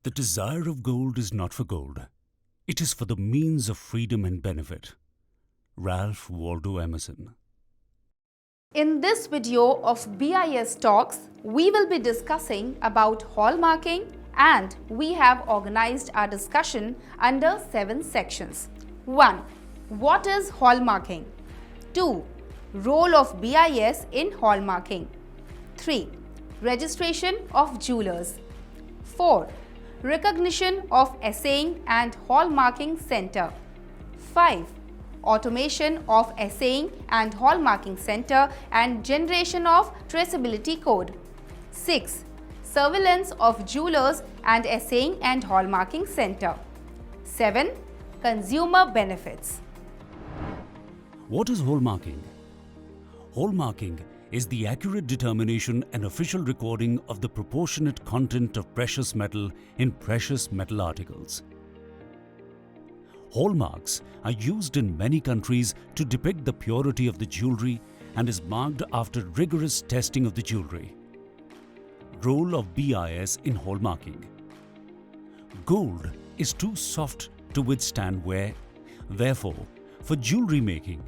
The desire of gold is not for gold. It is for the means of freedom and benefit. Ralph Waldo Emerson. In this video of BIS Talks, we will be discussing about hallmarking, and we have organized our discussion under 7 sections. 1. What is hallmarking? 2. Role of BIS in hallmarking. 3. Registration of jewelers. 4. Recognition of Assaying and Hallmarking Center. 5. Automation of Assaying and Hallmarking Center and generation of traceability code. 6. Surveillance of jewelers and Assaying and Hallmarking Center. 7. Consumer benefits. What is hallmarking? Hallmarking is the accurate determination and official recording of the proportionate content of precious metal in precious metal articles. Hallmarks are used in many countries to depict the purity of the jewelry and is marked after rigorous testing of the jewelry. Role of BIS in hallmarking. Gold is too soft to withstand wear. Therefore, for jewelry making,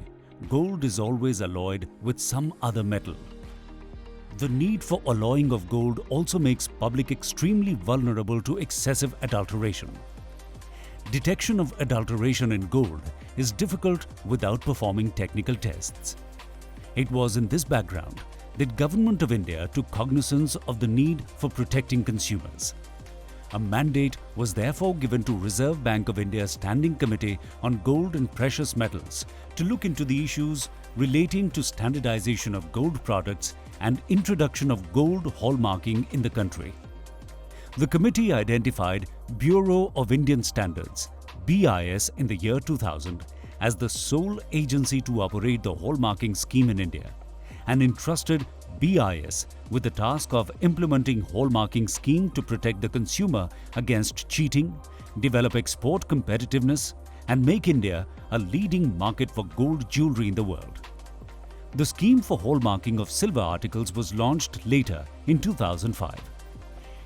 gold is always alloyed with some other metal. The need for alloying of gold also makes public extremely vulnerable to excessive adulteration. Detection of adulteration in gold is difficult without performing technical tests. It was in this background that Government of India took cognizance of the need for protecting consumers. A mandate was therefore given to Reserve Bank of India's Standing Committee on Gold and Precious Metals to look into the issues relating to standardization of gold products and introduction of gold hallmarking in the country. The committee identified Bureau of Indian Standards (BIS) in the year 2000 as the sole agency to operate the hallmarking scheme in India and entrusted BIS with the task of implementing hallmarking scheme to protect the consumer against cheating, develop export competitiveness, and make India a leading market for gold jewelry in the world. The scheme for hallmarking of silver articles was launched later in 2005.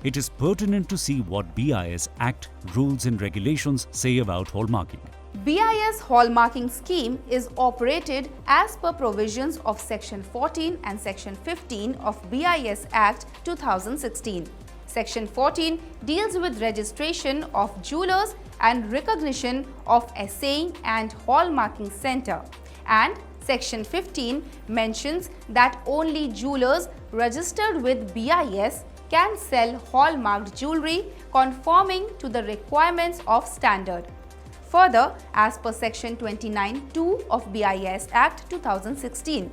It is pertinent to see what BIS Act rules and regulations say about hallmarking. BIS hallmarking scheme is operated as per provisions of Section 14 and Section 15 of BIS Act 2016. Section 14 deals with registration of jewelers and recognition of Assaying and Hallmarking Center, and Section 15 mentions that only jewelers registered with BIS can sell hallmarked jewelry conforming to the requirements of standard. Further, as per Section 29(2) of BIS Act 2016,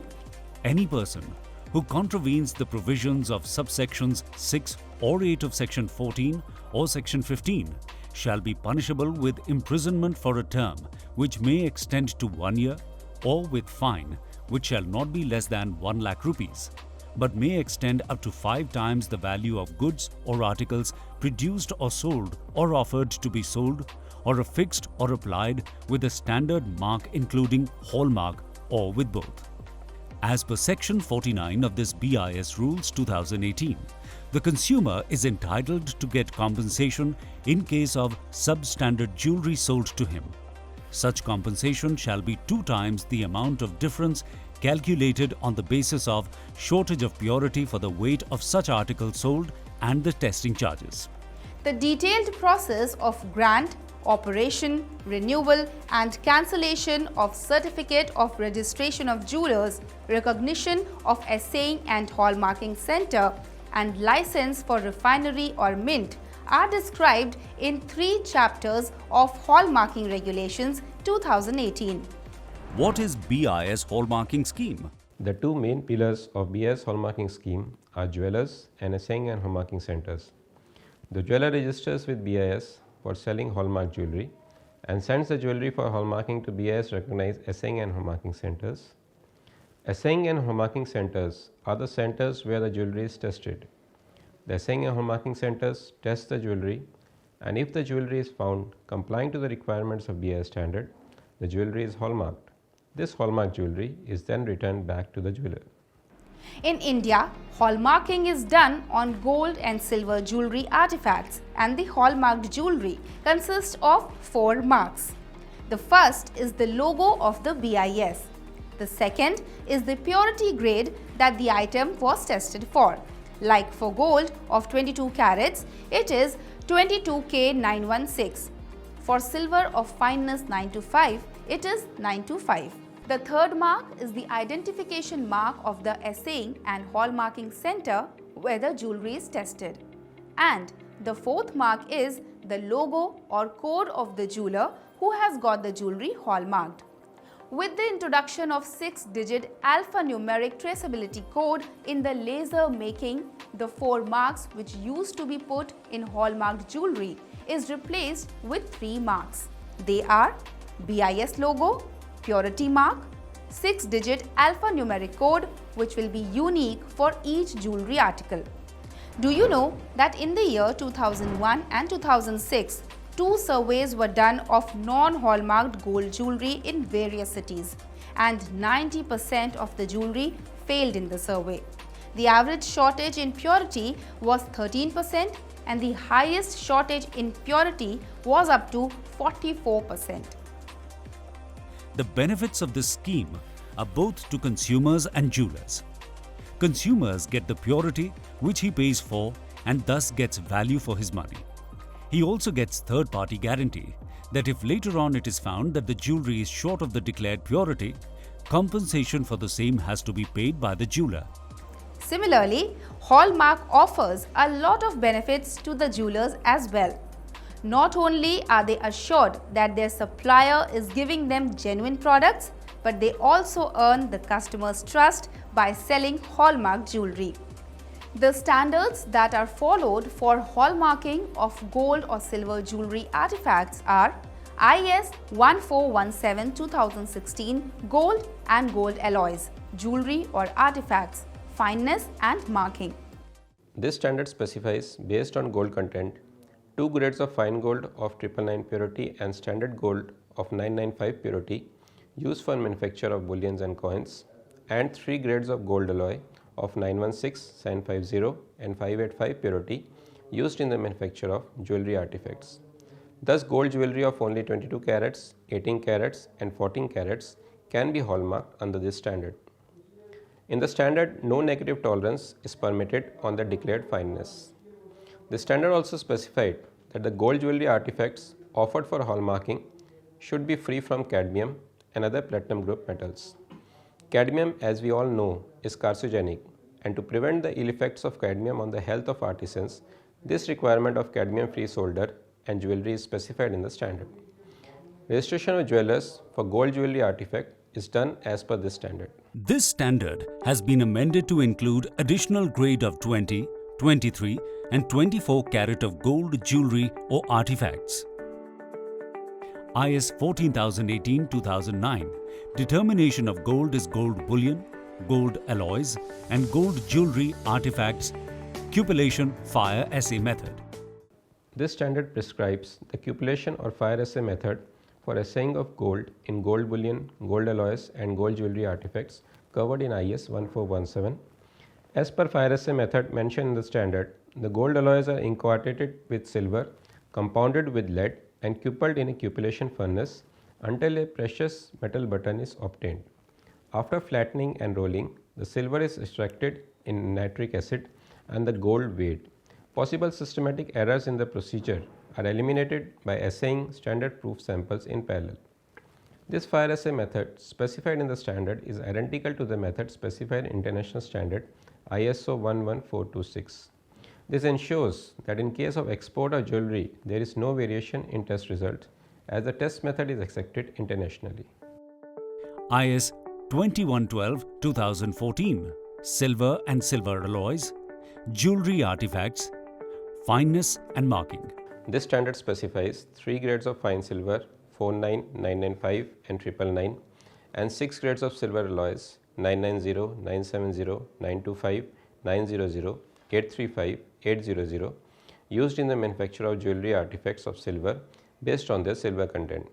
any person who contravenes the provisions of subsections 6 or 8 of Section 14 or Section 15 shall be punishable with imprisonment for a term which may extend to 1 year, or with fine which shall not be less than 1 lakh rupees, but may extend up to 5 times the value of goods or articles produced or sold or offered to be sold, or affixed or applied with a standard mark including hallmark or with both. As per Section 49 of this BIS Rules 2018, the consumer is entitled to get compensation in case of substandard jewelry sold to him. Such compensation shall be 2 times the amount of difference calculated on the basis of shortage of purity for the weight of such article sold and the testing charges. the detailed process of grant, operation, renewal and cancellation of certificate of registration of jewelers, recognition of Assaying and Hallmarking Center, and license for refinery or mint are described in 3 chapters of Hallmarking Regulations 2018. What is BIS hallmarking scheme? The 2 main pillars of BIS hallmarking scheme are jewelers and assaying and hallmarking centers. The jeweler registers with BIS for selling hallmark jewelry and sends the jewelry for hallmarking to BIS recognized assaying and hallmarking centers. Assaying and hallmarking centers are the centers where the jewelry is tested. The assaying and hallmarking centers test the jewelry, and if the jewelry is found complying to the requirements of BIS standard, the jewelry is hallmarked. This hallmark jewelry is then returned back to the jeweler. In India, hallmarking is done on gold and silver jewelry artifacts, and the hallmarked jewelry consists of 4 marks. The first is the logo of the BIS. The second is the purity grade that the item was tested for. Like for gold of 22 carats, it is 22K916. For silver of fineness 925, it is 925. The third mark is the identification mark of the assaying and hallmarking center where the jewelry is tested. And the fourth mark is the logo or code of the jeweler who has got the jewelry hallmarked. With the introduction of 6-digit alphanumeric traceability code in the laser making, the 4 marks which used to be put in hallmarked jewelry is replaced with 3 marks. They are BIS logo, purity mark, 6-digit alphanumeric code which will be unique for each jewelry article. Do you know that in the year 2001 and 2006, 2 surveys were done of non-hallmarked gold jewelry in various cities, and 90% of the jewelry failed in the survey. The average shortage in purity was 13% and the highest shortage in purity was up to 44%. The benefits of this scheme are both to consumers and jewelers. Consumers get the purity which he pays for and thus gets value for his money. He also gets third-party guarantee that if later on it is found that the jewelry is short of the declared purity, compensation for the same has to be paid by the jeweler. Similarly, Hallmark offers a lot of benefits to the jewelers as well. Not only are they assured that their supplier is giving them genuine products, but they also earn the customer's trust by selling hallmark jewelry. The standards that are followed for hallmarking of gold or silver jewelry artifacts are IS 1417-2016 Gold and Gold Alloys, Jewelry or Artifacts, Fineness and Marking. This standard specifies, based on gold content, 2 grades of fine gold of 999 purity and standard gold of 995 purity used for manufacture of bullions and coins, and 3 grades of gold alloy of 916, 750 and 585 purity used in the manufacture of jewelry artifacts. Thus, gold jewelry of only 22 carats, 18 carats and 14 carats can be hallmarked under this standard. In the standard, no negative tolerance is permitted on the declared fineness. The standard also specified that the gold jewelry artifacts offered for hallmarking should be free from cadmium and other platinum group metals. Cadmium, as we all know, is carcinogenic, and to prevent the ill effects of cadmium on the health of artisans, this requirement of cadmium-free solder and jewelry is specified in the standard. Registration of jewelers for gold jewelry artifact is done as per this standard. This standard has been amended to include additional grade of 20, 23 and 24 carat of gold jewelry or artifacts. IS 14018-2009 determination of gold is gold bullion, gold alloys and gold jewelry artifacts, cupellation fire assay method. This standard prescribes the cupellation or fire assay method for assaying of gold in gold bullion, gold alloys and gold jewelry artifacts covered in IS 1417. As per fire assay method mentioned in the standard, the gold alloys are inquartated with silver, compounded with lead and coupled in a cupellation furnace until a precious metal button is obtained. After flattening and rolling, the silver is extracted in nitric acid and the gold weighed. Possible systematic errors in the procedure are eliminated by assaying standard proof samples in parallel. This fire assay method specified in the standard is identical to the method specified in international standard ISO 11426. This ensures that in case of export of jewelry, there is no variation in test result as the test method is accepted internationally. IS 2112-2014 Silver and silver alloys, jewelry artifacts, fineness and marking. This standard specifies 3 grades of fine silver 49, 995 and 999 and 6 grades of silver alloys 990, 970, 925, 900, 835, 800 used in the manufacture of jewelry artifacts of silver based on their silver content.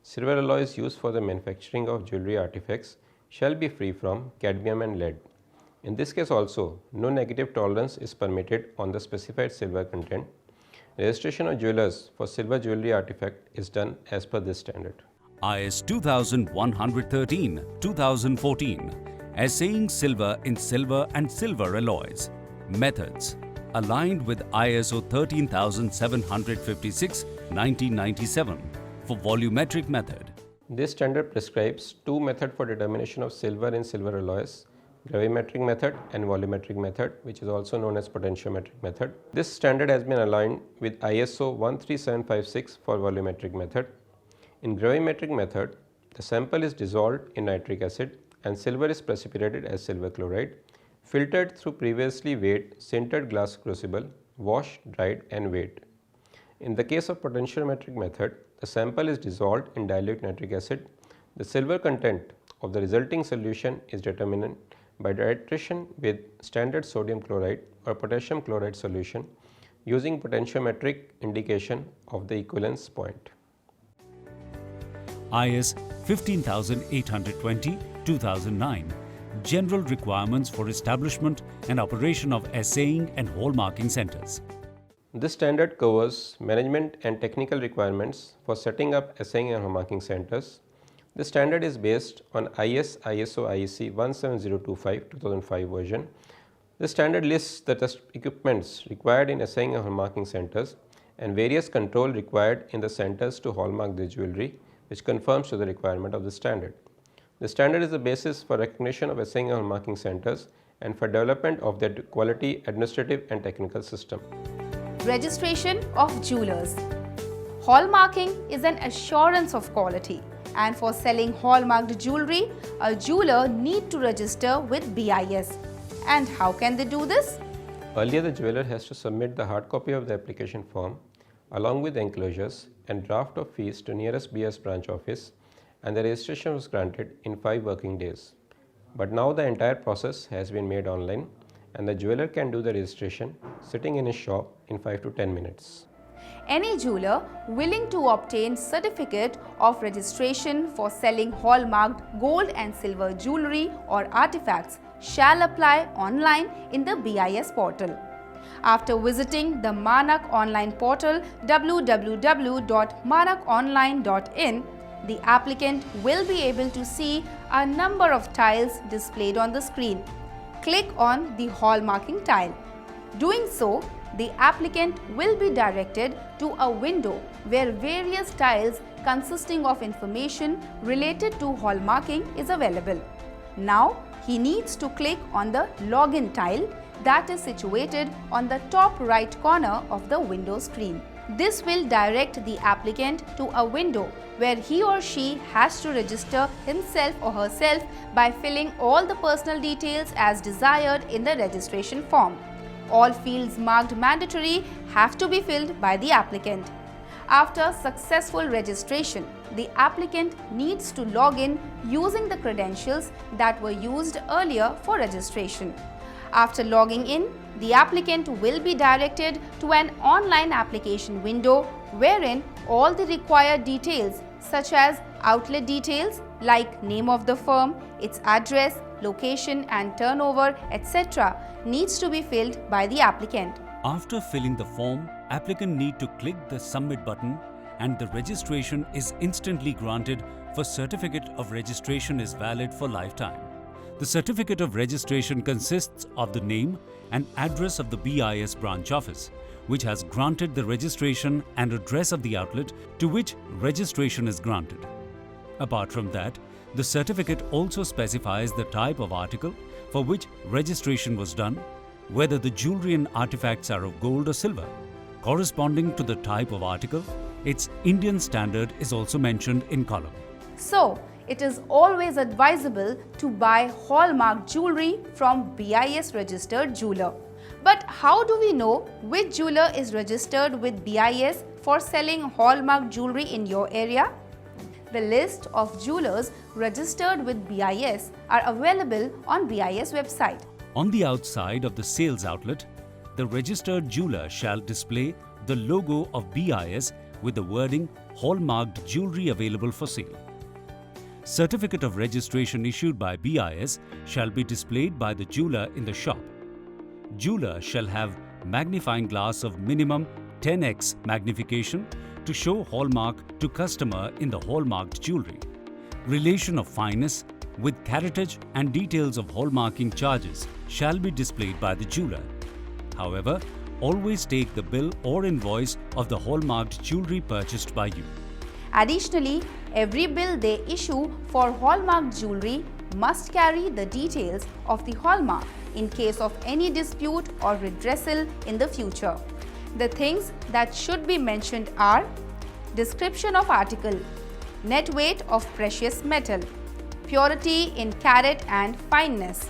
Silver alloys used for the manufacturing of jewelry artifacts shall be free from cadmium and lead. In this case also, no negative tolerance is permitted on the specified silver content. Registration of jewelers for silver jewelry artifact is done as per this standard. IS 2113-2014, Assaying Silver in Silver and Silver Alloys. Methods aligned with ISO 13756-1997 for volumetric method. This standard prescribes two methods for determination of silver in silver alloys: gravimetric method and volumetric method, which is also known as potentiometric method. This standard has been aligned with ISO 13756 for volumetric method. In gravimetric method, the sample is dissolved in nitric acid and silver is precipitated as silver chloride, filtered through previously weighed sintered glass crucible, washed, dried and weighed. In the case of potentiometric method, the sample is dissolved in dilute nitric acid. The silver content of the resulting solution is determined by titration with standard sodium chloride or potassium chloride solution using potentiometric indication of the equivalence point. IS 15820-2009, General Requirements for Establishment and Operation of Assaying and Hallmarking Centers. This standard covers management and technical requirements for setting up assaying and hallmarking centers. The standard is based on ISO IEC 17025-2005 version. The standard lists the test equipments required in assaying and hallmarking centers and various control required in the centers to hallmark the jewelry, which conforms to the requirement of the standard. The standard is the basis for recognition of assaying and hallmarking centers and for development of their quality, administrative and technical system. Registration of jewelers. Hallmarking is an assurance of quality, and for selling hallmarked jewelry, a jeweler need to register with BIS. And how can they do this? Earlier, the jeweler has to submit the hard copy of the application form along with enclosures and draft of fees to nearest BIS branch office, and the registration was granted in 5 working days. But now the entire process has been made online and the jeweler can do the registration sitting in his shop in 5 to 10 minutes. Any jeweler willing to obtain certificate of registration for selling hallmarked gold and silver jewelry or artifacts shall apply online in the BIS portal. After visiting the Manak online portal www.manakonline.in, the applicant will be able to see a number of tiles displayed on the screen. Click on the hallmarking tile. Doing so, the applicant will be directed to a window where various tiles consisting of information related to hallmarking is available. Now, he needs to click on the login tile that is situated on the top right corner of the window screen. This will direct the applicant to a window where he or she has to register himself or herself by filling all the personal details as desired in the registration form. All fields marked mandatory have to be filled by the applicant. After successful registration, the applicant needs to log in using the credentials that were used earlier for registration. After logging in, the applicant will be directed to an online application window wherein all the required details such as outlet details like name of the firm, its address, location and turnover, etc. needs to be filled by the applicant. After filling the form, applicant need to click the submit button and the registration is instantly granted for certificate of registration is valid for lifetime. The certificate of registration consists of the name and address of the BIS branch office, which has granted the registration and address of the outlet to which registration is granted. Apart from that, the certificate also specifies the type of article for which registration was done, whether the jewelry and artifacts are of gold or silver. Corresponding to the type of article, its Indian standard is also mentioned in column. So, it is always advisable to buy hallmark jewelry from BIS registered jeweler. But how do we know which jeweler is registered with BIS for selling hallmark jewelry in your area? The list of jewelers registered with BIS are available on BIS website. On the outside of the sales outlet, the registered jeweler shall display the logo of BIS with the wording hallmarked jewelry available for sale. Certificate of registration issued by BIS shall be displayed by the jeweler in the shop. Jeweler shall have magnifying glass of minimum 10x magnification to show hallmark to customer in the hallmarked jewelry. Relation of fineness with caratage and details of hallmarking charges shall be displayed by the jeweler. However, always take the bill or invoice of the hallmarked jewelry purchased by you. Additionally, every bill they issue for hallmarked jewelry must carry the details of the hallmark in case of any dispute or redressal in the future. The things that should be mentioned are description of article, net weight of precious metal, purity in carat and fineness,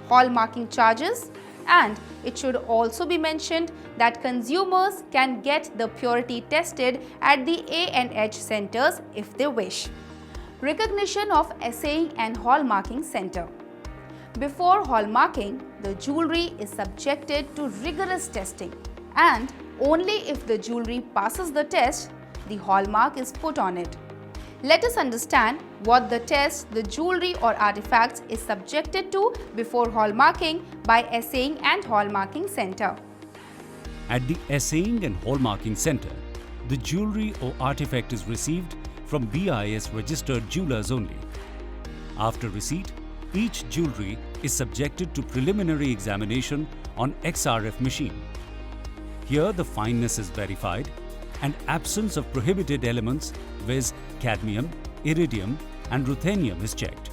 hallmarking charges, and it should also be mentioned that consumers can get the purity tested at the A&H centers if they wish. Recognition of Assaying and Hallmarking Center. Before hallmarking, the jewelry is subjected to rigorous testing, and only if the jewelry passes the test, the hallmark is put on it. Let us understand what the test the jewelry or artifacts is subjected to before hallmarking by Assaying and Hallmarking Center. At the Assaying and Hallmarking Center, the jewelry or artifact is received from BIS registered jewelers only. After receipt, each jewelry is subjected to preliminary examination on XRF machine. Here the fineness is verified and absence of prohibited elements viz. Cadmium, iridium and ruthenium is checked.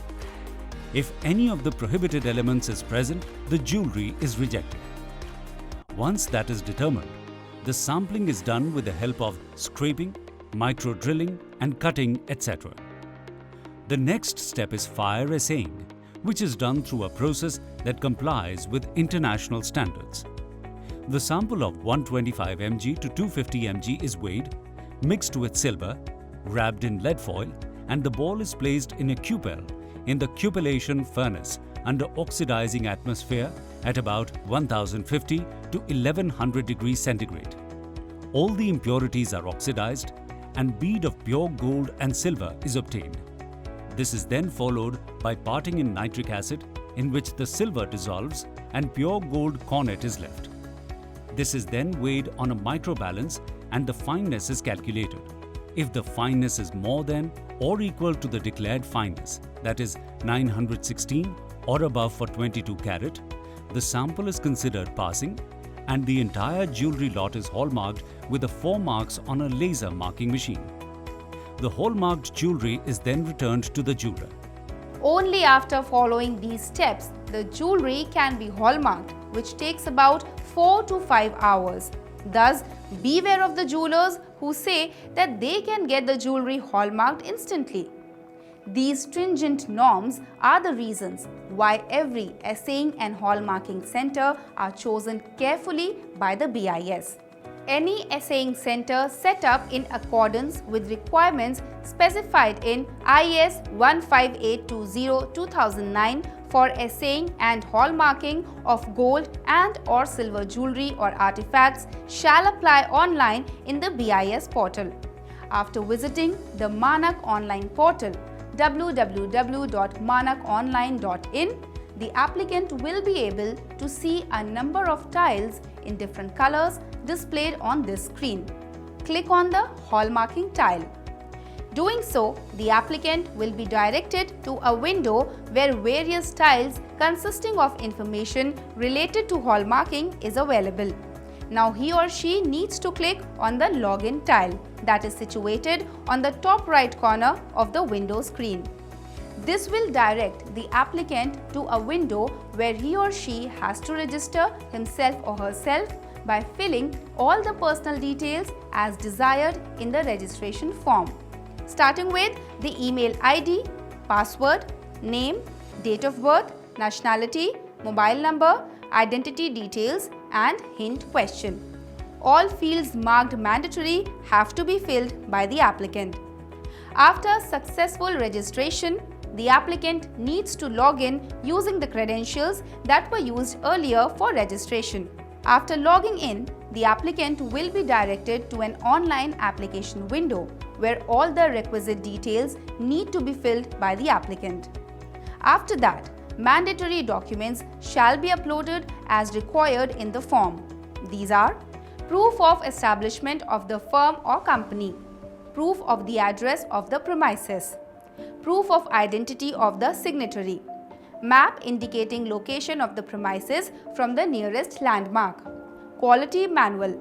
If any of the prohibited elements is present, the jewelry is rejected. Once that is determined, the sampling is done with the help of scraping, micro drilling and cutting, etc. The next step is fire assaying, which is done through a process that complies with international standards. The sample of 125 mg to 250 mg is weighed, mixed with silver, wrapped in lead foil, and the ball is placed in a cupel in the cupellation furnace under oxidizing atmosphere at about 1050 to 1100 degrees centigrade. All the impurities are oxidized and bead of pure gold and silver is obtained. This is then followed by parting in nitric acid, in which the silver dissolves and pure gold cornet is left. This is then weighed on a microbalance and the fineness is calculated. If the fineness is more than or equal to the declared fineness, that is 916 or above for 22 carat, the sample is considered passing and the entire jewelry lot is hallmarked with the 4 marks on a laser marking machine. The hallmarked jewelry is then returned to the jeweler. Only after following these steps, the jewelry can be hallmarked, which takes about 4 to 5 hours. Thus, beware of the jewelers who say that they can get the jewelry hallmarked instantly. These stringent norms are the reasons why every assaying and hallmarking center are chosen carefully by the BIS. Any assaying center set up in accordance with requirements specified in IS 15820-2009 for assaying and hallmarking of gold and or silver jewelry or artifacts shall apply online in the BIS portal. After visiting the Manak online portal www.manakonline.in, the applicant will be able to see a number of tiles in different colors displayed on this screen. Click on the hallmarking tile. Doing so, the applicant will be directed to a window where various tiles consisting of information related to hallmarking is available. Now he or she needs to click on the login tile that is situated on the top right corner of the window screen. This will direct the applicant to a window where he or she has to register himself or herself by filling all the personal details as desired in the registration form, starting with the email ID, password, name, date of birth, nationality, mobile number, identity details and hint question. All fields marked mandatory have to be filled by the applicant. After successful registration, the applicant needs to log in using the credentials that were used earlier for registration. After logging in, the applicant will be directed to an online application window where all the requisite details need to be filled by the applicant. After that, mandatory documents shall be uploaded as required in the form. These are proof of establishment of the firm or company, proof of the address of the premises, proof of identity of the signatory, map indicating location of the premises from the nearest landmark, quality manual,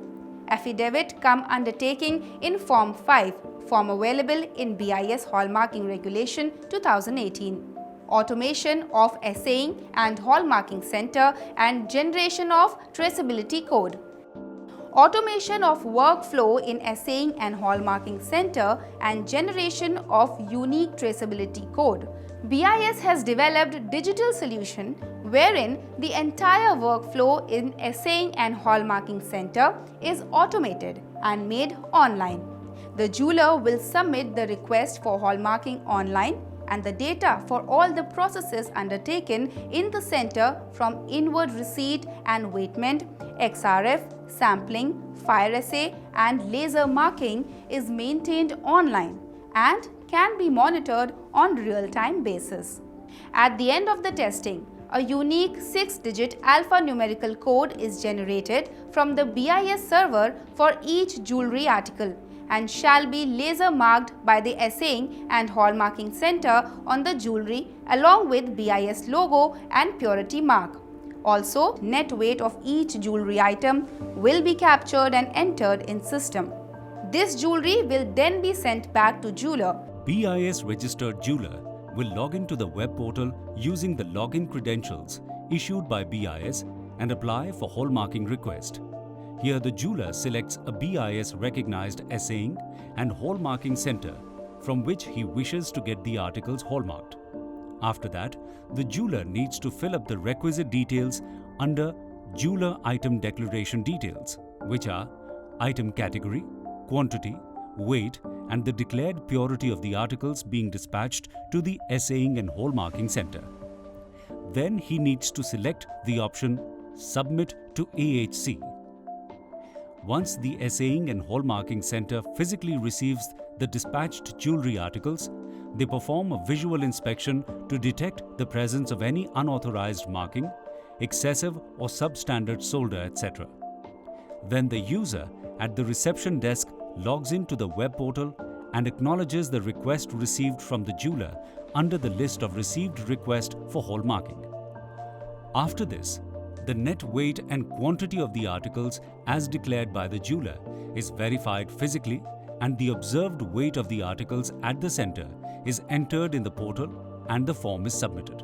affidavit cum undertaking in Form 5, form available in BIS Hallmarking Regulation 2018. Automation of assaying and hallmarking center and generation of traceability code. Automation of workflow in assaying and hallmarking center and generation of unique traceability code. BIS has developed digital solution wherein the entire workflow in assaying and hallmarking center is automated and made online. The jeweler will submit the request for hallmarking online, and the data for all the processes undertaken in the center from inward receipt and weightment, XRF, sampling, fire assay and laser marking is maintained online and can be monitored on real-time basis. At the end of the testing, a unique 6-digit alphanumerical code is generated from the BIS server for each jewelry article and shall be laser marked by the assaying and hallmarking center on the jewelry along with BIS logo and purity mark. Also, net weight of each jewelry item will be captured and entered in system. This jewelry will then be sent back to jeweler. BIS registered jeweler will log into the web portal using the login credentials issued by BIS and apply for hallmarking request. Here the jeweler selects a BIS recognized assaying and hallmarking center from which he wishes to get the articles hallmarked. After that, the jeweler needs to fill up the requisite details under jeweler item declaration details, which are item category, quantity, weight and the declared purity of the articles being dispatched to the assaying and hallmarking center. Then he needs to select the option Submit to AHC. Once the assaying and hallmarking center physically receives the dispatched jewelry articles, they perform a visual inspection to detect the presence of any unauthorized marking, excessive or substandard solder, etc. Then the user at the reception desk logs into the web portal and acknowledges the request received from the jeweler under the list of received request for hallmarking. After this, the net weight and quantity of the articles as declared by the jeweler is verified physically and the observed weight of the articles at the center is entered in the portal and the form is submitted.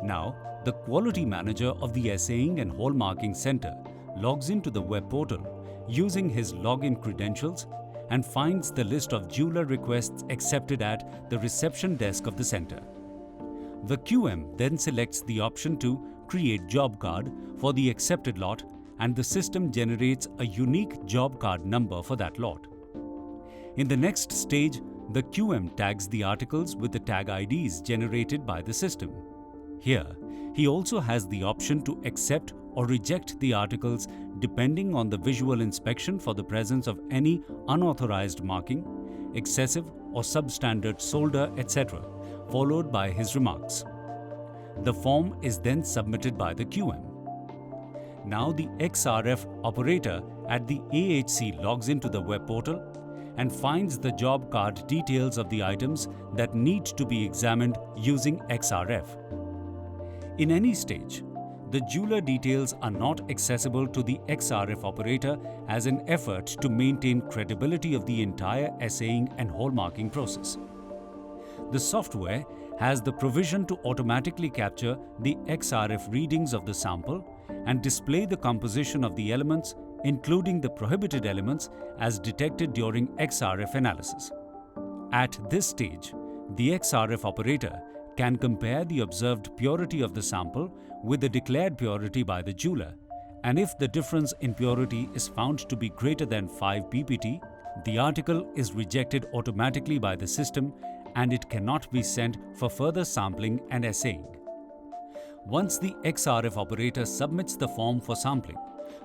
Now, the quality manager of the assaying and hallmarking center logs into the web portal using his login credentials and finds the list of jeweler requests accepted at the reception desk of the center. The QM then selects the option to create job card for the accepted lot and the system generates a unique job card number for that lot. In the next stage, the QM tags the articles with the tag IDs generated by the system. Here, he also has the option to accept or reject the articles depending on the visual inspection for the presence of any unauthorized marking, excessive or substandard solder, etc., followed by his remarks. The form is then submitted by the QM. Now the XRF operator at the AHC logs into the web portal and finds the job card details of the items that need to be examined using XRF. In any stage, the jeweler details are not accessible to the XRF operator as an effort to maintain credibility of the entire assaying and hallmarking process. The software has the provision to automatically capture the XRF readings of the sample and display the composition of the elements, including the prohibited elements, as detected during XRF analysis. At this stage, the XRF operator can compare the observed purity of the sample with the declared purity by the jeweler, and if the difference in purity is found to be greater than 5 ppt, the article is rejected automatically by the system and it cannot be sent for further sampling and assaying. Once the XRF operator submits the form for sampling,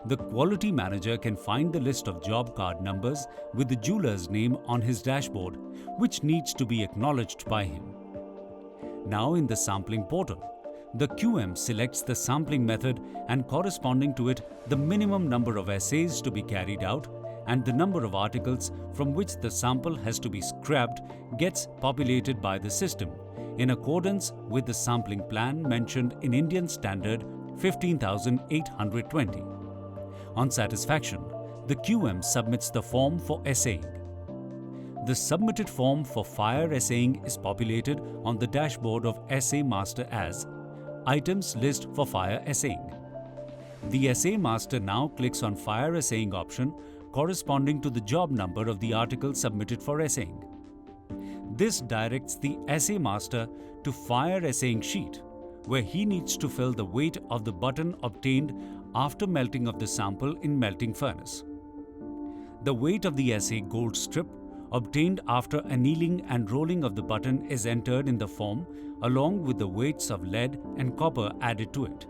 The quality manager can find the list of job card numbers with the jeweler's name on his dashboard, which needs to be acknowledged by him. Now in the sampling portal, the QM selects the sampling method and corresponding to it the minimum number of essays to be carried out, and the number of articles from which the sample has to be scrapped gets populated by the system in accordance with the sampling plan mentioned in Indian Standard 15820. On satisfaction, the QM submits the form for essaying. The submitted form for fire essaying is populated on the dashboard of Essay Master as Items List for Fire Essaying. The Essay Master now clicks on Fire Essaying option corresponding to the job number of the article submitted for essaying. This directs the Essay Master to Fire Essaying sheet, where he needs to fill the weight of the button obtained after melting of the sample in melting furnace. The weight of the essay gold strip obtained after annealing and rolling of the button is entered in the form along with the weights of lead and copper added to it.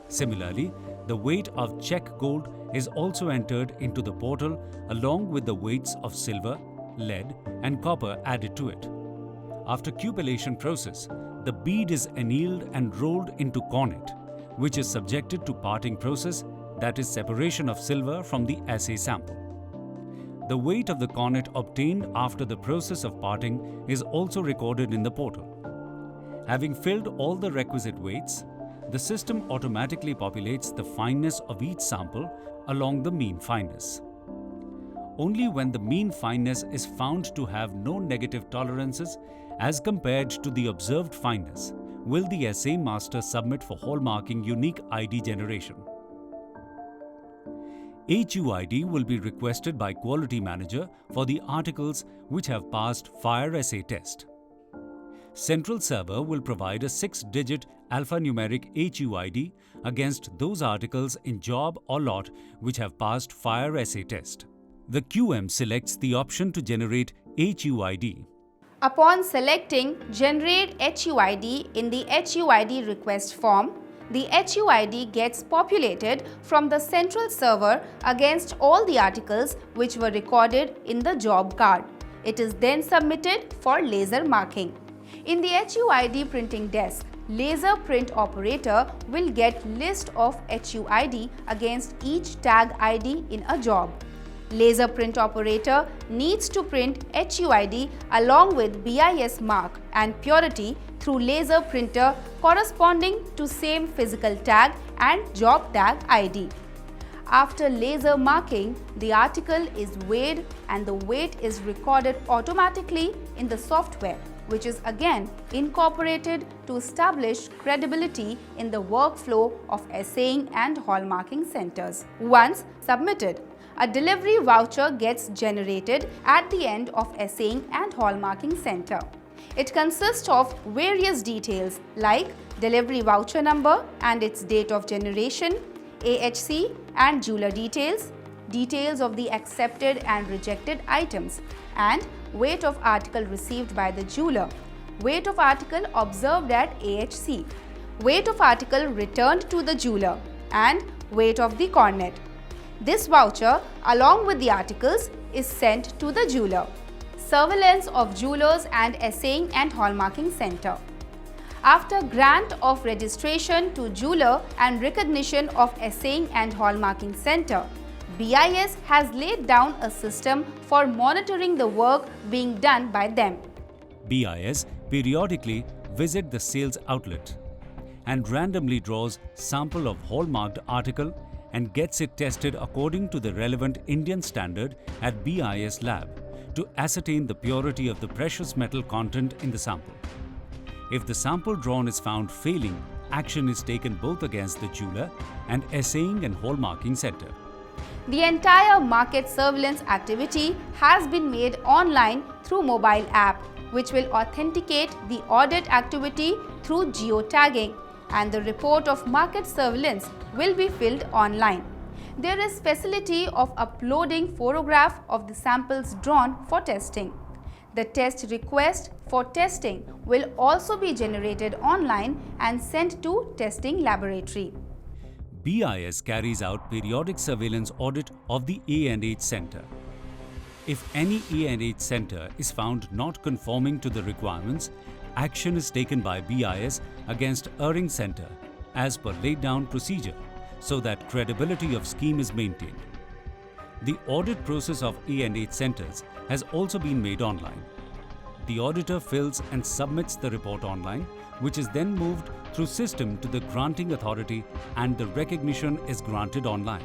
Similarly, the weight of check gold is also entered into the portal along with the weights of silver, lead and copper added to it. After cupellation process, the bead is annealed and rolled into cornet, which is subjected to parting process, that is separation of silver from the assay sample. The weight of the cornet obtained after the process of parting is also recorded in the portal. Having filled all the requisite weights, the system automatically populates the fineness of each sample along the mean fineness. Only when the mean fineness is found to have no negative tolerances as compared to the observed fineness will the Essay Master submit for hallmarking unique ID generation. HUID will be requested by Quality Manager for the articles which have passed Fire Essay test. Central Server will provide a 6-digit alphanumeric HUID against those articles in job or lot which have passed Fire Essay test. The QM selects the option to generate HUID. Upon selecting Generate HUID in the HUID request form, the HUID gets populated from the central server against all the articles which were recorded in the job card. It is then submitted for laser marking. In the HUID printing desk, laser print operator will get list of HUID against each tag ID in a job. Laser print operator needs to print HUID along with BIS mark and purity through laser printer corresponding to same physical tag and job tag ID. After laser marking, the article is weighed and the weight is recorded automatically in the software, which is again incorporated to establish credibility in the workflow of assaying and hallmarking centers. Once submitted, a delivery voucher gets generated at the end of assaying and hallmarking center. It consists of various details like delivery voucher number and its date of generation, AHC and jeweler details, details of the accepted and rejected items, and weight of article received by the jeweler, weight of article observed at AHC, weight of article returned to the jeweler, and weight of the cornet. This voucher, along with the articles, is sent to the jeweler. Surveillance of jewelers and assaying and hallmarking center. After grant of registration to jeweler and recognition of assaying and hallmarking center, BIS has laid down a system for monitoring the work being done by them. BIS periodically visits the sales outlet and randomly draws sample of hallmarked article and gets it tested according to the relevant Indian standard at BIS lab to ascertain the purity of the precious metal content in the sample. If the sample drawn is found failing, action is taken both against the jeweler and assaying and hallmarking center. The entire market surveillance activity has been made online through mobile app, which will authenticate the audit activity through geotagging, and the report of market surveillance will be filled online. There is facility of uploading photograph of the samples drawn for testing. The test request for testing will also be generated online and sent to testing laboratory. BIS carries out periodic surveillance audit of the A&H Center. If any A&H center is found not conforming to the requirements, action is taken by BIS against erring center as per laid down procedure so that credibility of scheme is maintained. The audit process of A&H centers has also been made online. The auditor fills and submits the report online, which is then moved through system to the granting authority and the recognition is granted online.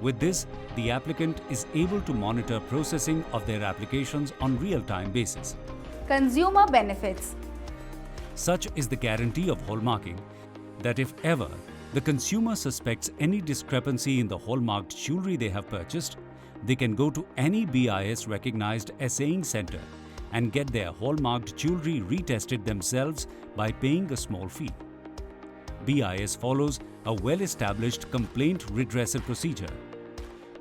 With this, the applicant is able to monitor processing of their applications on real-time basis. Consumer benefits. Such is the guarantee of hallmarking that if ever the consumer suspects any discrepancy in the hallmarked jewelry they have purchased, they can go to any BIS recognized assaying center and get their hallmarked jewelry retested themselves by paying a small fee. BIS follows a well-established complaint redressal procedure.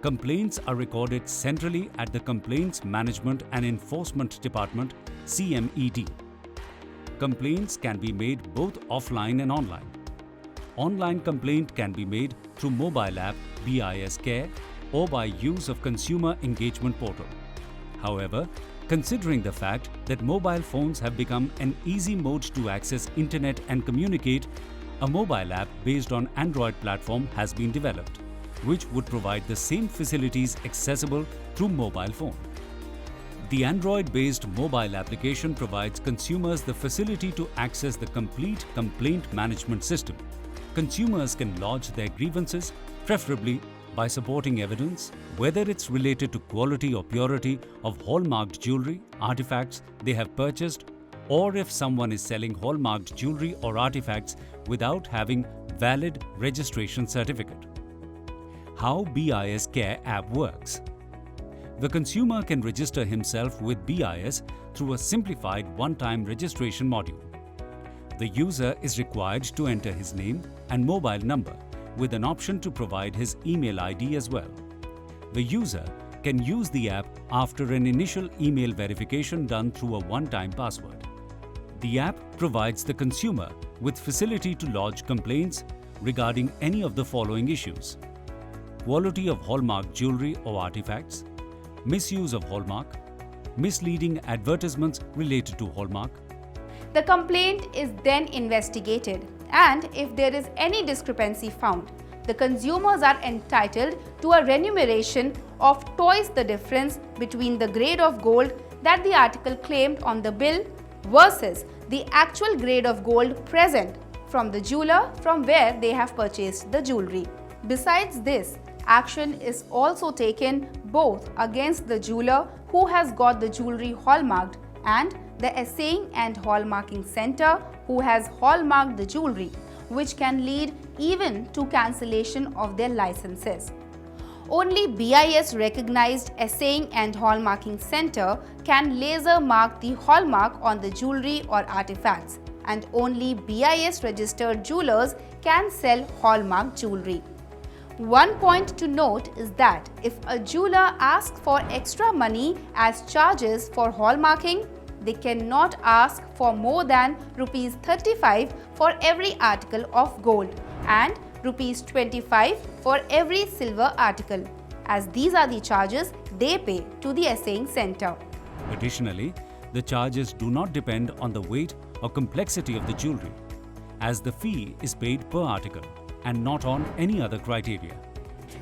Complaints are recorded centrally at the Complaints Management and Enforcement Department (CMED). Complaints can be made both offline and online. Online complaint can be made through mobile app BIS Care or by use of consumer engagement portal. However, considering the fact that mobile phones have become an easy mode to access internet and communicate, a mobile app based on Android platform has been developed, which would provide the same facilities accessible through mobile phone. The Android-based mobile application provides consumers the facility to access the complete complaint management system. Consumers can lodge their grievances, preferably by supporting evidence, whether it's related to quality or purity of hallmarked jewelry, artifacts they have purchased, or if someone is selling hallmarked jewelry or artifacts without having valid registration certificate. How BIS Care app works. The consumer can register himself with BIS through a simplified one-time registration module. The user is required to enter his name and mobile number with an option to provide his email ID as well. The user can use the app after an initial email verification done through a one-time password. The app provides the consumer with facility to lodge complaints regarding any of the following issues: quality of hallmark jewelry or artifacts, misuse of hallmark, misleading advertisements related to hallmark. The complaint is then investigated, and if there is any discrepancy found, the consumers are entitled to a remuneration of twice the difference between the grade of gold that the article claimed on the bill versus the actual grade of gold present from the jeweler from where they have purchased the jewelry. Besides this, action is also taken both against the jeweler who has got the jewelry hallmarked and the assaying and hallmarking center who has hallmarked the jewelry, which can lead even to cancellation of their licenses. Only BIS recognized assaying and hallmarking center can laser mark the hallmark on the jewelry or artifacts, and only BIS registered jewelers can sell hallmark jewelry. One point to note is that if a jeweler asks for extra money as charges for hallmarking, they cannot ask for more than Rs 35 for every article of gold and Rs 25 for every silver article, as these are the charges they pay to the assaying center. Additionally, the charges do not depend on the weight or complexity of the jewelry, as the fee is paid per article and not on any other criteria.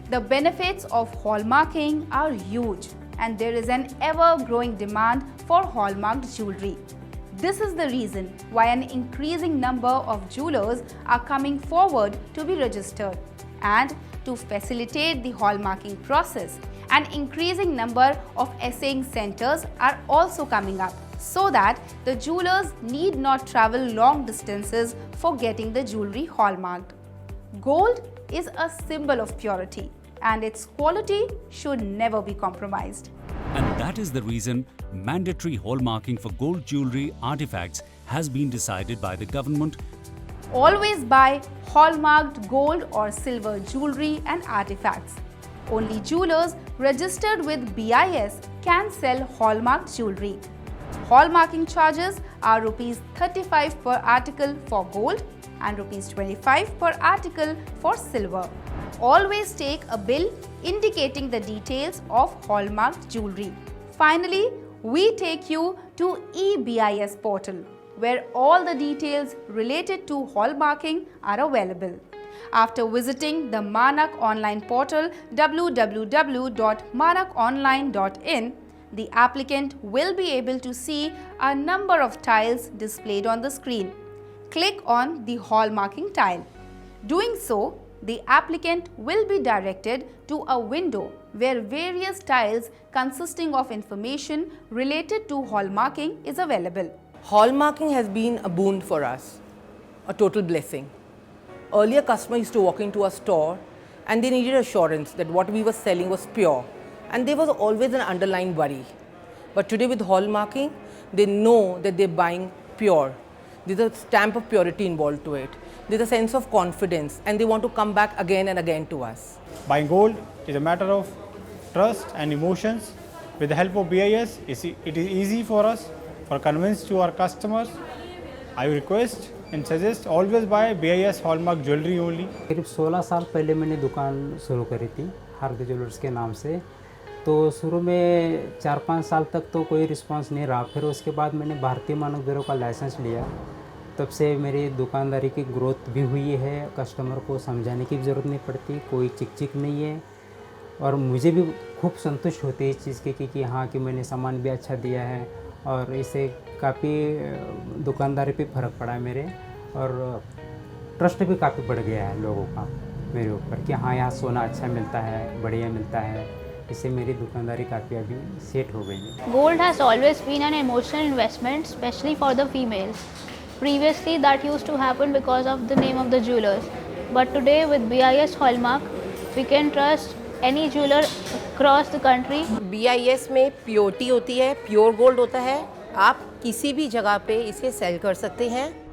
The benefits of hallmarking are huge, and there is an ever-growing demand for hallmarked jewelry. This is the reason why an increasing number of jewelers are coming forward to be registered, and to facilitate the hallmarking process, an increasing number of assaying centers are also coming up, so that the jewelers need not travel long distances for getting the jewelry hallmarked. Gold is a symbol of purity, and its quality should never be compromised. And that is the reason mandatory hallmarking for gold jewelry artifacts has been decided by the government. Always buy hallmarked gold or silver jewelry and artifacts. Only jewelers registered with BIS can sell hallmarked jewelry. Hallmarking charges are Rs 35 per article for gold and rupees 25 per article for silver. Always take a bill indicating the details of hallmarked jewelry. Finally, we take you to eBIS portal, where all the details related to hallmarking are available. After visiting the Manak online portal www.manakonline.in, the applicant will be able to see a number of tiles displayed on the screen. Click on the hallmarking tile. Doing so, the applicant will be directed to a window where various tiles consisting of information related to hallmarking is available. Hallmarking has been a boon for us, a total blessing. Earlier, customers used to walk into a store and they needed assurance that what we were selling was pure, and there was always an underlying worry. But today with hallmarking, they know that they're buying pure. There's a stamp of purity involved to it. There's a sense of confidence, and they want to come back again and again to us. Buying gold is a matter of trust and emotions. With the help of BIS, it is easy for us for convince to our customers. I request and suggest always buy BIS hallmark jewelry only. करीब 16 साल पहले मैंने दुकान शुरू करी थी हार्दिक jewellers के नाम से। तो शुरू में 4-5 साल तक तो कोई रिस्पांस नहीं रहा। फिर उसके बाद मैंने भारतीय मानक ब्यूरो का लाइसेंस लिया। तब से मेरी दुकानदारी की ग्रोथ भी हुई है। कस्टमर को समझाने की ज़रूरत नहीं पड़ती, कोई चिक नहीं है, और मुझे भी खूब संतुष्ट होती है इस चीज़ की कि हाँ कि मैंने सामान भी अच्छा दिया है, और इससे काफ़ी दुकानदारी पे फ़र्क पड़ा है मेरे, और ट्रस्ट भी काफ़ी बढ़ गया है लोगों का मेरे ऊपर कि हाँ यहाँ सोना अच्छा मिलता है, बढ़िया मिलता है। इससे मेरी दुकानदारी काफ़ी अभी सेट हो गई है। Gold has always been an emotional investment, especially for the females. Previously, that used to happen because of the name of the jewelers. But today, with BIS Hallmark, we can trust any jeweler across the country. BIS में purity होती है, pure gold होता है। आप किसी भी जगह पे इसे सेल कर सकते हैं।